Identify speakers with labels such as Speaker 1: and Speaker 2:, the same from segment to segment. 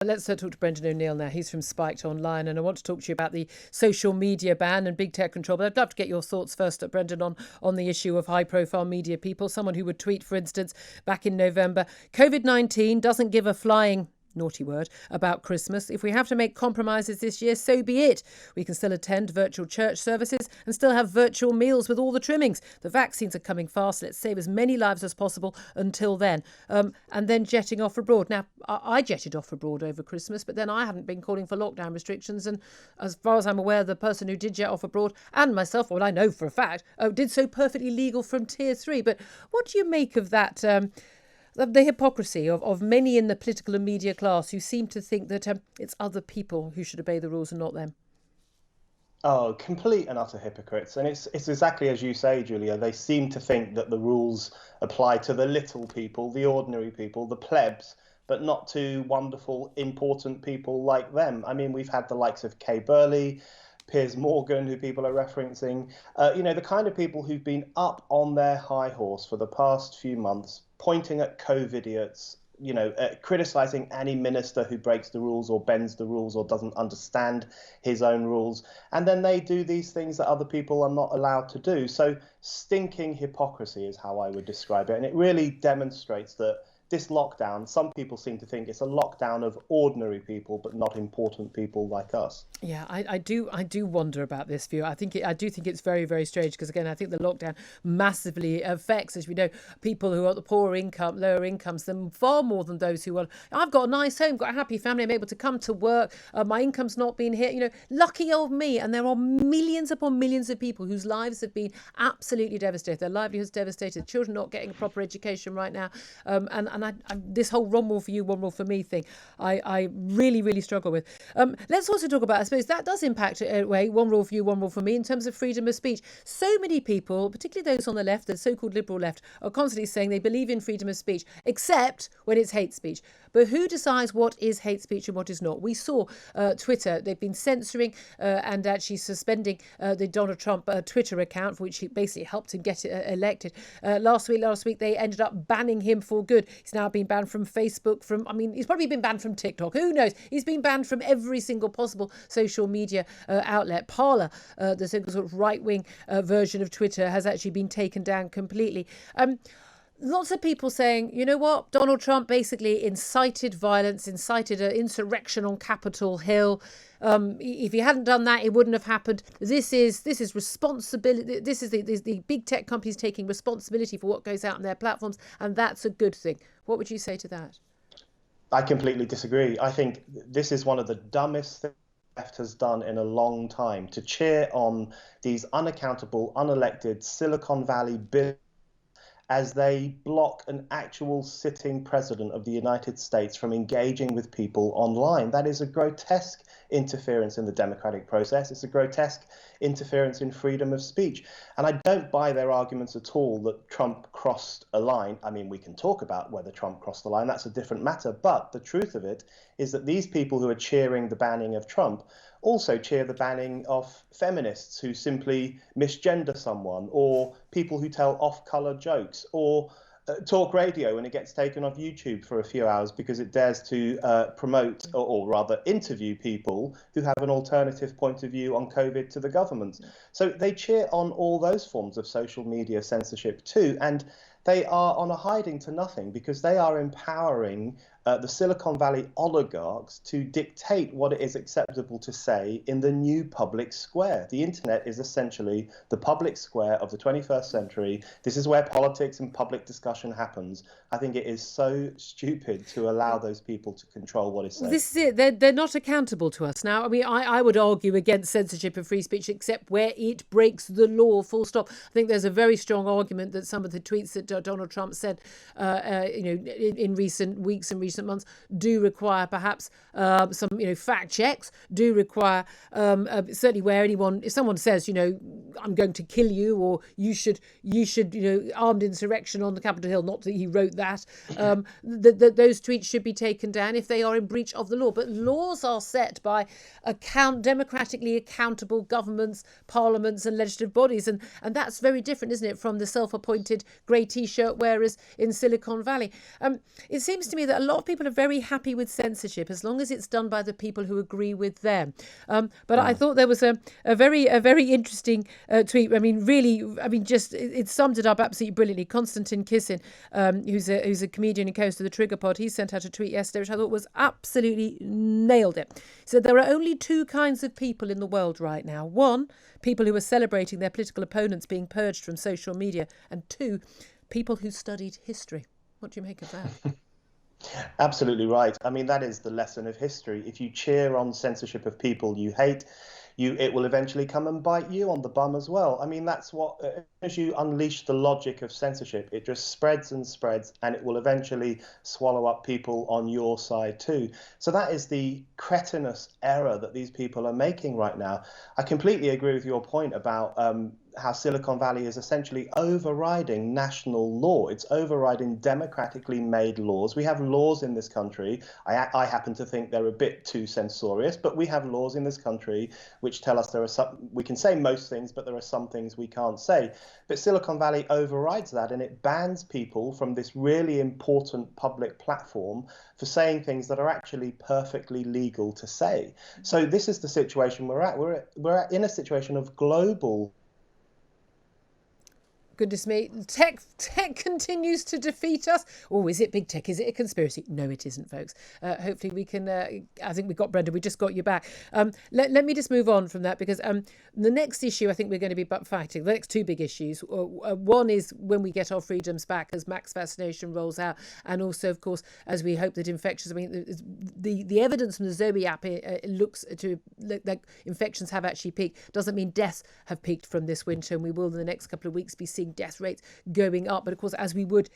Speaker 1: Let's talk to Brendan O'Neill now. He's from Spiked Online, and I want to talk to you about the social media ban and big tech control. But I'd love to get your thoughts first, Brendan, on the issue of high-profile media people. Someone who would tweet, for instance, back in November, COVID-19 doesn't give a flying naughty word about Christmas. If we have to make compromises this year, so be it. We can still attend virtual church services and still have virtual meals with all the trimmings. The vaccines are coming fast. Let's save as many lives as possible until then. And then jetting off abroad. Now, I jetted off abroad over Christmas, but then I hadn't been calling for lockdown restrictions. And as far as I'm aware, the person who did jet off abroad and myself, well, I know for a fact, did so perfectly legal from tier 3. But what do you make of that? The hypocrisy of many in the political and media class who seem to think that it's other people who should obey the rules and not them.
Speaker 2: Oh, complete and utter hypocrites. And it's exactly as you say, Julia. They seem to think that the rules apply to the little people, the ordinary people, the plebs, but not to wonderful, important people like them. I mean, we've had the likes of Kay Burley, Piers Morgan, who people are referencing, the kind of people who've been up on their high horse for the past few months, pointing at co-idiots, criticizing any minister who breaks the rules or bends the rules or doesn't understand his own rules. And then they do these things that other people are not allowed to do. So stinking hypocrisy is how I would describe it. And it really demonstrates that this lockdown, some people seem to think it's a lockdown of ordinary people, but not important people like us.
Speaker 1: Yeah, I do wonder about this view. I do think it's very, very strange because, again, I think the lockdown massively affects, as we know, people who are at the lower incomes than far more than those who are. I've got a nice home, got a happy family. I'm able to come to work. My income's not been hit. Lucky old me. And there are millions upon millions of people whose lives have been absolutely devastated. Their livelihoods devastated. Children not getting a proper education right now. And this whole one rule for you, one rule for me thing, I really, really struggle with. Let's also talk about, I suppose that does impact in a way, one rule for you, one rule for me, in terms of freedom of speech. So many people, particularly those on the left, the so-called liberal left, are constantly saying they believe in freedom of speech, except when it's hate speech. But who decides what is hate speech and what is not? We saw Twitter, they've been censoring and actually suspending the Donald Trump Twitter account, for which he basically helped him get elected. Last week, they ended up banning him for good. He's now been banned from Facebook, he's probably been banned from TikTok. Who knows? He's been banned from every single possible social media outlet. Parler, the sort of right-wing version of Twitter, has actually been taken down completely. Lots of people saying, you know what, Donald Trump basically incited violence, incited an insurrection on Capitol Hill. If he hadn't done that, it wouldn't have happened. This is responsibility. This is the big tech companies taking responsibility for what goes out on their platforms, and that's a good thing. What would you say to that?
Speaker 2: I completely disagree. I think this is one of the dumbest things the left has done in a long time, to cheer on these unaccountable, unelected Silicon Valley billionaires as they block an actual sitting president of the United States from engaging with people online. That is a grotesque interference in the democratic process. It's a grotesque interference in freedom of speech. And I don't buy their arguments at all that Trump crossed a line. I mean, we can talk about whether Trump crossed the line. That's a different matter. But the truth of it is that these people who are cheering the banning of Trump also cheer the banning of feminists who simply misgender someone, or people who tell off-color jokes, or talk radio when it gets taken off YouTube for a few hours because it dares to promote or rather interview people who have an alternative point of view on COVID to the government. So they cheer on all those forms of social media censorship too. And they are on a hiding to nothing because they are empowering the Silicon Valley oligarchs to dictate what it is acceptable to say in the new public square. The internet is essentially the public square of the 21st century. This is where politics and public discussion happens. I think it is so stupid to allow those people to control what is said.
Speaker 1: Well, this is it. They're not accountable to us now. I mean, I would argue against censorship of free speech, except where it breaks the law, full stop. I think there's a very strong argument that some of the tweets that Donald Trump said, in recent weeks and recent months, do require perhaps some, fact checks. Do require certainly where if someone says, I'm going to kill you, or you should, armed insurrection on the Capitol Hill. Not that he wrote that. Those tweets should be taken down if they are in breach of the law. But laws are set by democratically accountable governments, parliaments, and legislative bodies, and that's very different, isn't it, from the self-appointed grey T-shirt wearers in Silicon Valley. It seems to me that a lot lot of people are very happy with censorship as long as it's done by the people who agree with them. But I thought there was a very interesting tweet. I mean, really, just it summed it up absolutely brilliantly. Konstantin Kissin, who's a comedian and host of the Trigger Pod, he sent out a tweet yesterday, which I thought was absolutely nailed it. He said there are only two kinds of people in the world right now. One, people who are celebrating their political opponents being purged from social media, and two, people who studied history. What do you make of that?
Speaker 2: Absolutely right. I mean, that is the lesson of history. If you cheer on censorship of people you hate, it will eventually come and bite you on the bum as well. I mean, that's what, as you unleash the logic of censorship, it just spreads and spreads, and it will eventually swallow up people on your side too. So that is the cretinous error that these people are making right now. I completely agree with your point about how Silicon Valley is essentially overriding national law. It's overriding democratically made laws. We have laws in this country. I happen to think they're a bit too censorious, but we have laws in this country which tell us there are some, we can say most things, but there are some things we can't say. But Silicon Valley overrides that, and it bans people from this really important public platform for saying things that are actually perfectly legal to say. So this is the situation we're at. We're in a situation of global.
Speaker 1: Goodness me, tech continues to defeat us. Oh, is it big tech? Is it a conspiracy? No, it isn't, folks. Hopefully we can, I think we got Brenda, we just got you back. Let me just move on from that, because the next issue I think we're going to be fighting, the next two big issues. One is when we get our freedoms back as max vaccination rolls out, and also, of course, as we hope that infections, I mean, the evidence from the Zoe app looks to like infections have actually peaked. Doesn't mean deaths have peaked from this winter, and we will in the next couple of weeks be seeing death rates going up. But of course, as we would,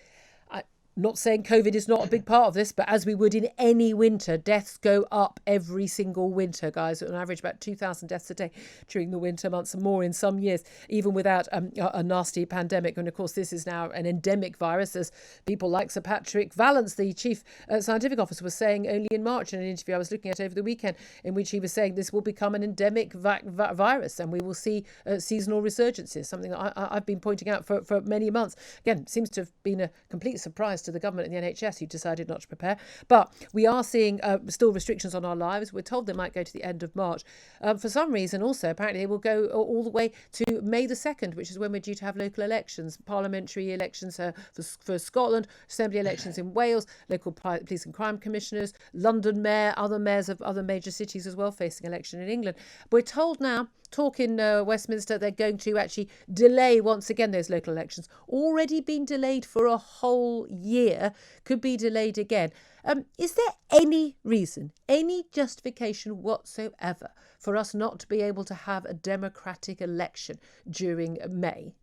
Speaker 1: not saying COVID is not a big part of this, but as we would in any winter, deaths go up every single winter, guys. On average, about 2,000 deaths a day during the winter months, and more in some years, even without a nasty pandemic. And of course, this is now an endemic virus, as people like Sir Patrick Vallance, the chief scientific officer, was saying only in March in an interview I was looking at over the weekend, in which he was saying this will become an endemic virus, and we will see seasonal resurgences, something that I've been pointing out for many months. Again, seems to have been a complete surprise to the government and the NHS, who decided not to prepare. But we are seeing still restrictions on our lives. We're told they might go to the end of March. For some reason, also, apparently they will go all the way to May the 2nd, which is when we're due to have local elections, parliamentary elections for Scotland, assembly elections in Wales, local police and crime commissioners, London mayor, other mayors of other major cities as well facing election in England. We're told now, talk in Westminster, they're going to actually delay once again those local elections. Already been delayed for a whole year, could be delayed again. Is there any reason, any justification whatsoever for us not to be able to have a democratic election during May?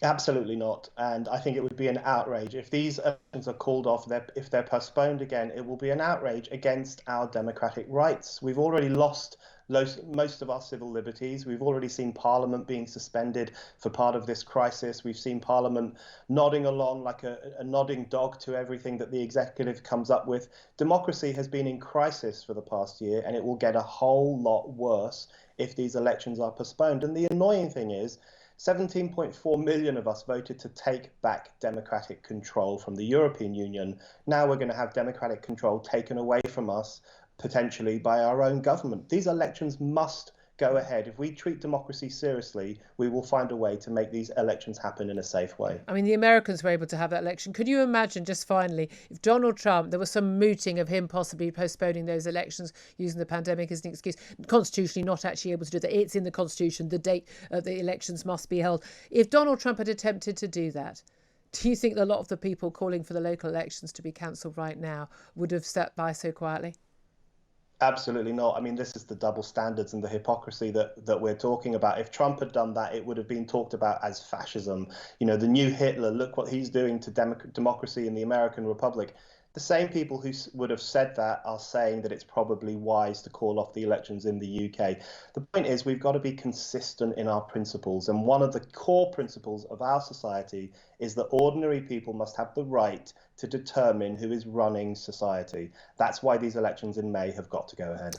Speaker 2: Absolutely not. And I think it would be an outrage. If these elections are called off, if they're postponed again, it will be an outrage against our democratic rights. We've already lost most of our civil liberties. We've already seen Parliament being suspended for part of this crisis. We've seen Parliament nodding along like a nodding dog to everything that the executive comes up with. Democracy has been in crisis for the past year, and it will get a whole lot worse if these elections are postponed. And the annoying thing is, 17.4 million of us voted to take back democratic control from the European Union. Now we're going to have democratic control taken away from us, potentially by our own government. These elections must go ahead. If we treat democracy seriously, we will find a way to make these elections happen in a safe way.
Speaker 1: I mean, the Americans were able to have that election. Could you imagine, just finally, if Donald Trump, there was some mooting of him possibly postponing those elections using the pandemic as an excuse, constitutionally not actually able to do that. It's in the Constitution, the date the elections must be held. If Donald Trump had attempted to do that, do you think a lot of the people calling for the local elections to be cancelled right now would have sat by so quietly?
Speaker 2: Absolutely not. I mean, this is the double standards and the hypocrisy that we're talking about. If Trump had done that, it would have been talked about as fascism. You know, the new Hitler, look what he's doing to democracy in the American Republic. The same people who would have said that are saying that it's probably wise to call off the elections in the UK. The point is, we've got to be consistent in our principles. And one of the core principles of our society is that ordinary people must have the right to determine who is running society. That's why these elections in May have got to go ahead.